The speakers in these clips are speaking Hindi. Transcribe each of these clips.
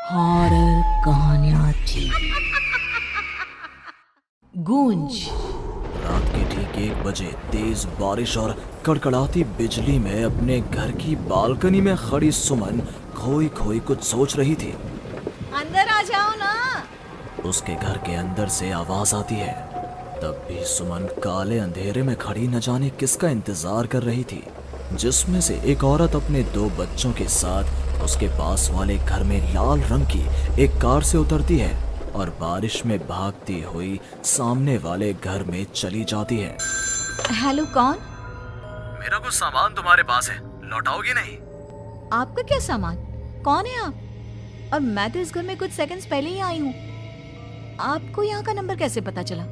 हॉरर कहानियाँ थी। गूंज। रात के ठीक 1 बजे तेज बारिश और कड़कड़ाती बिजली में अपने घर की बालकनी में खड़ी सुमन खोई खोई कुछ सोच रही थी। अंदर आ जाओ ना। उसके घर के अंदर से आवाज आती है। तब भी सुमन काले अंधेरे में खड़ी न जाने किसका इंतजार कर रही थी, जिसमें से एक औरत अपने 2 बच्चों के साथ उसके पास वाले घर में लाल रंग की एक कार से उतरती है और बारिश में भागती हुई सामने वाले घर में चली जाती है। हेलो, कौन? मेरा कुछ सामान तुम्हारे पास है, लौटाओगी नहीं? आपका क्या सामान? कौन है आप? और मैं तो इस घर में कुछ सेकंड्स पहले ही आई हूँ। आपको यहाँ का नंबर कैसे पता चला?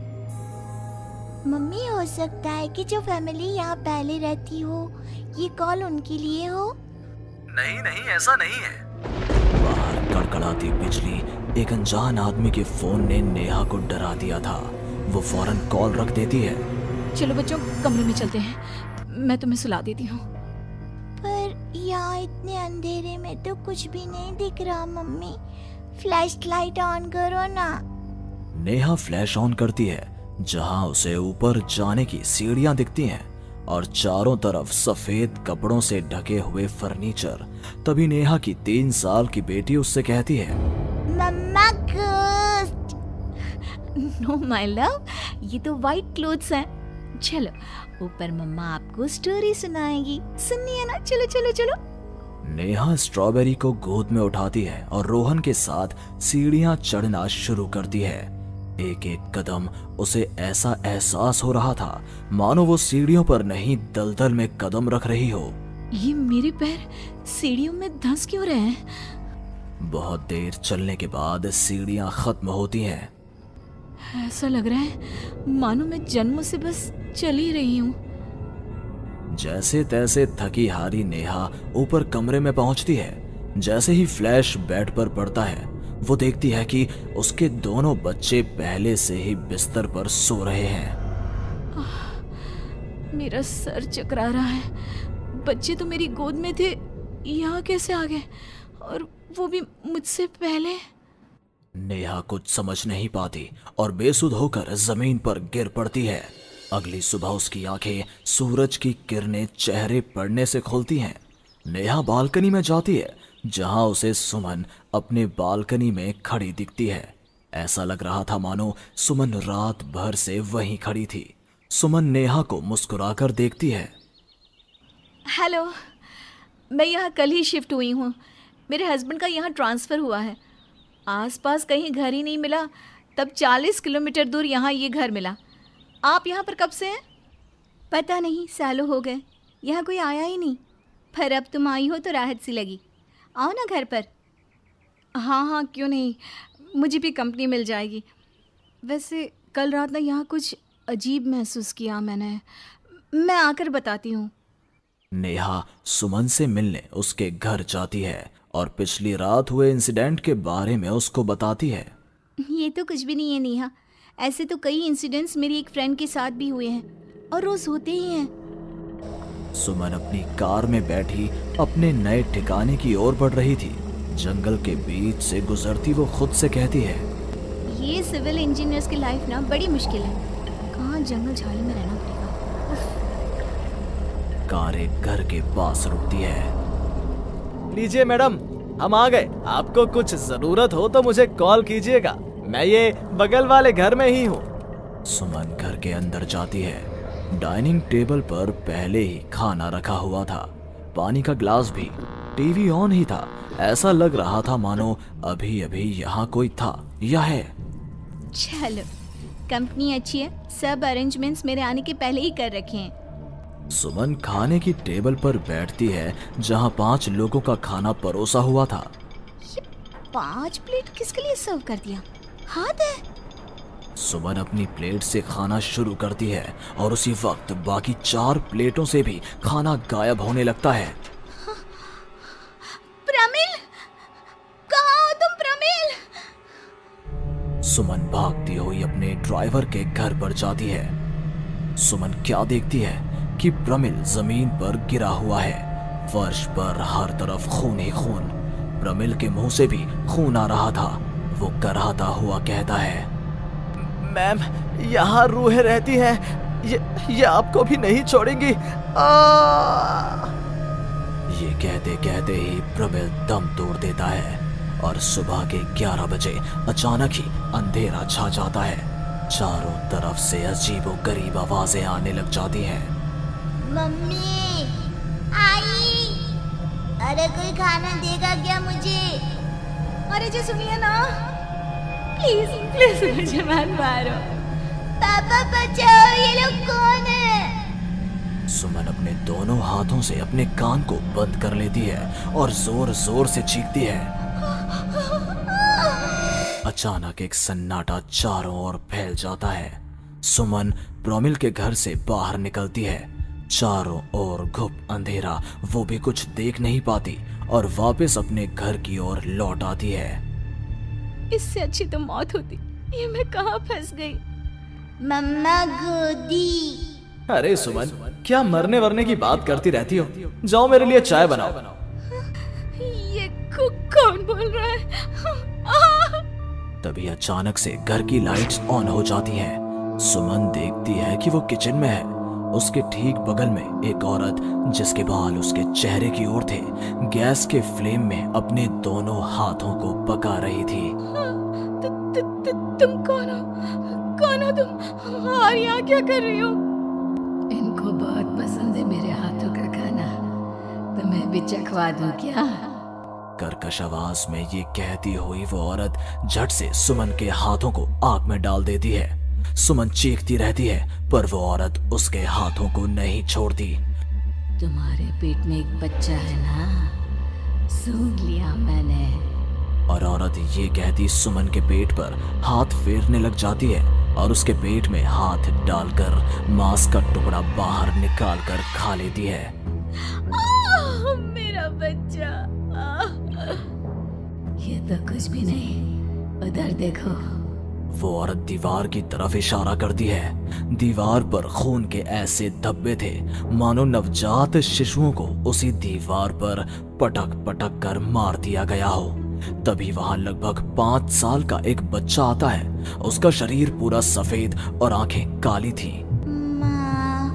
मम्मी, हो सकता है कि जो फैमिली यहाँ पहले रहती हो, ये कॉल उनके लिए हो। नहीं नहीं, ऐसा नहीं है। बाहर कड़कड़ाती बिजली एक अनजान आदमी के फोन ने नेहा को डरा दिया था। वो फौरन कॉल रख देती है। चलो बच्चों, कमरे में चलते हैं, मैं तुम्हें सुला देती हूँ। पर यहाँ इतने अंधेरे में तो कुछ भी नहीं दिख रहा मम्मी। फ्लैश लाइट ऑन करो ना। नेहा फ्लैश ऑन करती है, जहां उसे ऊपर जाने की सीढ़ियां दिखती हैं और चारों तरफ सफेद कपड़ों से ढके हुए फर्नीचर। तभी नेहा की 3 साल की बेटी उससे कहती है, मम्मा घोस्ट। नो माय लव, ये तो वाइट क्लोथ्स हैं। चलो ऊपर, मम्मा आपको स्टोरी सुनाएगी। सुननी है ना? चलो चलो चलो। नेहा स्ट्रॉबेरी को गोद में उठाती है और रोहन के साथ सीढ़ियां चढ़ना शुरू करती है। एक एक कदम उसे ऐसा एहसास हो रहा था मानो वो सीढ़ियों पर नहीं दलदल में कदम रख रही हो। ये मेरे पैर सीढ़ियों में धंस क्यों रहे हैं? बहुत देर चलने के बाद सीढ़ियां खत्म होती हैं। ऐसा लग रहा है मानो मैं जन्म से बस चल ही रही हूँ। जैसे तैसे थकी हारी नेहा ऊपर कमरे में पहुंचती है। जैसे ही फ्लैश बेड पर पड़ता है, वो देखती है कि उसके दोनों बच्चे पहले से ही बिस्तर पर सो रहे हैं। मेरा सर चकरा रहा है। बच्चे तो मेरी गोद में थे, यहाँ कैसे आ गए? और वो भी मुझसे पहले। नेहा कुछ समझ नहीं पाती और बेसुध होकर जमीन पर गिर पड़ती है। अगली सुबह उसकी आंखें सूरज की किरणें चेहरे पड़ने से खुलती हैं। नेहा बालकनी में जाती है, जहां उसे सुमन अपने बालकनी में खड़ी दिखती है। ऐसा लग रहा था मानो सुमन रात भर से वहीं खड़ी थी। सुमन नेहा को मुस्कुराकर देखती है। हेलो, मैं यहाँ कल ही शिफ्ट हुई हूँ। मेरे हस्बैंड का यहाँ ट्रांसफ़र हुआ है। आसपास कहीं घर ही नहीं मिला, तब 40 किलोमीटर दूर यहाँ ये घर मिला। आप यहाँ पर कब से हैं? पता नहीं, सालों हो गए, यहाँ कोई आया ही नहीं। पर अब तुम आई हो तो राहत सी लगी। आओ ना घर पर। हाँ हाँ, क्यों नहीं, मुझे भी कंपनी मिल जाएगी। वैसे कल रात ना यहाँ कुछ अजीब महसूस किया मैंने। मैं आकर बताती हूँ। नेहा सुमन से मिलने उसके घर जाती है और पिछली रात हुए इंसिडेंट के बारे में उसको बताती है। ये तो कुछ भी नहीं है नेहा। ऐसे तो कई इंसिडेंट्स मेरी एक फ्रेंड के साथ भी हुए हैं और रोज होते ही हैं। सुमन अपनी कार में बैठी अपने नए ठिकाने की ओर बढ़ रही थी। जंगल के बीच से गुजरती वो खुद से कहती है, ये सिविल इंजीनियर्स की लाइफ ना बड़ी मुश्किल है। कहाँ जंगल झाड़ी में रहना पड़ेगा। कार एक घर के पास रुकती है। लीजिए मैडम, हम आ गए। आपको कुछ जरूरत हो तो मुझे कॉल कीजिएगा। मैं ये बगल वाले घर में ही हूँ। सुमन घर के अंदर जाती है। डाइनिंग टेबल पर पहले ही खाना रखा हुआ था, पानी का ग्लास भी, टीवी ऑन ही था। ऐसा लग रहा था मानो अभी अभी यहाँ कोई था या है। चलो, कंपनी अच्छी है, सब अरेंजमेंट्स मेरे आने के पहले ही कर रखे हैं। सुमन खाने की टेबल पर बैठती है, जहाँ 5 लोगों का खाना परोसा हुआ था। ये 5 प्लेट किसके लिए सर्व कर दिया? हाथ है। सुमन अपनी प्लेट से खाना शुरू करती है और उसी वक्त बाकी 4 प्लेटों से भी खाना गायब होने लगता है। प्रमिल, कहाँ हो तुम प्रमिल? सुमन भागती हुई अपने ड्राइवर के घर पर जाती है। सुमन क्या देखती है कि प्रमिल जमीन पर गिरा हुआ है। फर्श पर हर तरफ खून ही खून। प्रमिल के मुंह से भी खून आ रहा था। वो कराहता हुआ कहता है, मैम, यहाँ रूहें रहती हैं, ये आपको भी नहीं छोड़ेंगी। ये कहते कहते ही प्रमिल दम तोड़ देता है और सुबह के 11 बजे अचानक ही अंधेरा छा जाता है। चारों तरफ से अजीबोगरीब आवाजें आने लग जाती हैं। मम्मी, आई, अरे कोई खाना देगा क्या मुझे? अरे जी सुनिए ना, प्लीज प्लीज मुझे मत मारो। पापा बचाओ, ये लोग कौन है? सुमन अपने दोनों हाथों से अपने कान को बंद कर लेती है और जोर जोर से चीखती है। अचानक एक सन्नाटा चारों ओर फैल जाता है। सुमन प्रमिल के घर से बाहर निकलती है। चारों ओर घुप अंधेरा, वो भी कुछ देख नहीं पाती और वापस अपने घर की ओर लौट आती है। इससे अच्छी तो मौत होती, ये मैं कहाँ फंस गई। मम्मा गोदी। अरे सुमन, क्या मरने वरने की बात करती रहती हो? जाओ मेरे लिए चाय बनाओ। ये कौन बोल रहा है? तभी अचानक से घर की लाइट्स ऑन हो जाती हैं। सुमन देखती है कि वो किचन में है। उसके ठीक बगल में एक औरत, जिसके बाल उसके चेहरे की ओर थे, गैस के फ्लेम में अपने दोनों हाथों को पका रही थी। तुम कौन हो? कौन हो तुम? और यहाँ क्या कर रही हो? इनको बहुत पसंद है मेरे हाथों का खाना, तो मैं भी चखवा दूं क्या? कर्कश आवाज में ये कहती हुई वो औरत झट से सुमन के हाथों को आग में डाल देती है। सुमन चीखती रहती है, पर वो औरत उसके हाथों को नहीं छोड़ती। तुम्हारे पेट में एक बच्चा है ना, सूंघ लिया मैंने। और औरत ये कहती सुमन के पेट पर हाथ फेरने लग जाती है और उसके पेट में हाथ डालकर मांस का टुकड़ा बाहर निकाल कर खा लेती है। मेरा बच्चा। ये तो कुछ भी नहीं, उधर देखो। वो औरत दीवार की तरफ इशारा करती है। दीवार पर खून के ऐसे धब्बे थे मानो नवजात शिशुओं को उसी दीवार पर पटक पटक कर मार दिया गया हो। तभी वहां लगभग 5 साल का एक बच्चा आता है। उसका शरीर पूरा सफेद और आंखें काली थी। माँ,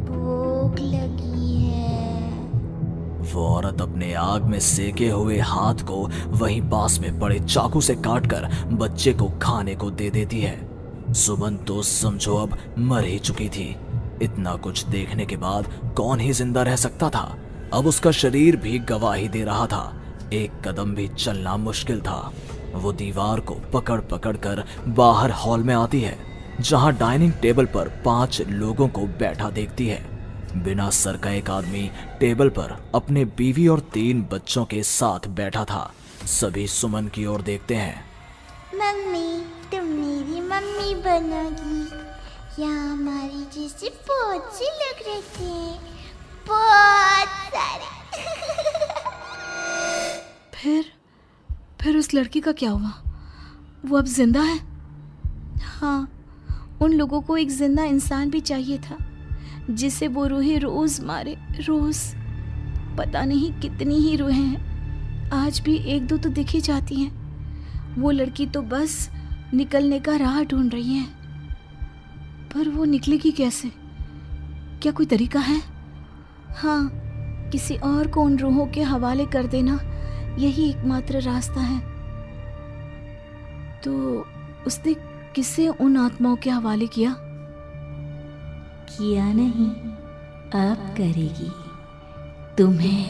भूख लगी है। वो औरत अपने आग में सेके हुए हाथ को वहीं पास में पड़े चाकू से काटकर बच्चे को खाने को दे देती है। सुमन तो समझो अब मर ही चुकी थी। इतना कुछ देखने के बाद कौन ही जिंदा रह सकता था। अब उसका शरीर भी गवाही दे रहा था। एक कदम भी चलना मुश्किल था। वो दीवार को पकड़ पकड़ कर बाहर हॉल में आती है, जहां डाइनिंग टेबल पर 5 लोगों को बैठा देखती है। बिना सर का एक आदमी टेबल पर अपने बीवी और 3 बच्चों के साथ बैठा था। सभी सुमन की ओर देखते हैं। मम्मी, तुम मेरी मम्मी बनोगी। यहाँ हमारी जैसे बहुत से लोग रहते हैं, बहुत सारे। फिर उस लड़की का क्या हुआ? वो अब जिंदा है? हाँ, उन लोगों को एक जिंदा इंसान भी चाहिए था, जिसे वो रूहें रोज मारे, रोज। पता नहीं कितनी ही रूहें हैं, आज भी 1-2 तो दिख ही जाती हैं। वो लड़की तो बस निकलने का राह ढूंढ रही है, पर वो निकलेगी कैसे? क्या कोई तरीका है? हाँ, किसी और को उन रूहों के हवाले कर देना यही एकमात्र रास्ता है। तो उसने किसे उन आत्माओं के हवाले किया? किया नहीं, अब करेगी। तुम्हें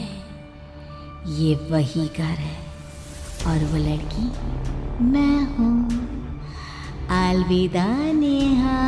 ये वही घर है और वो लड़की मैं हूँ। अलविदा नेहा।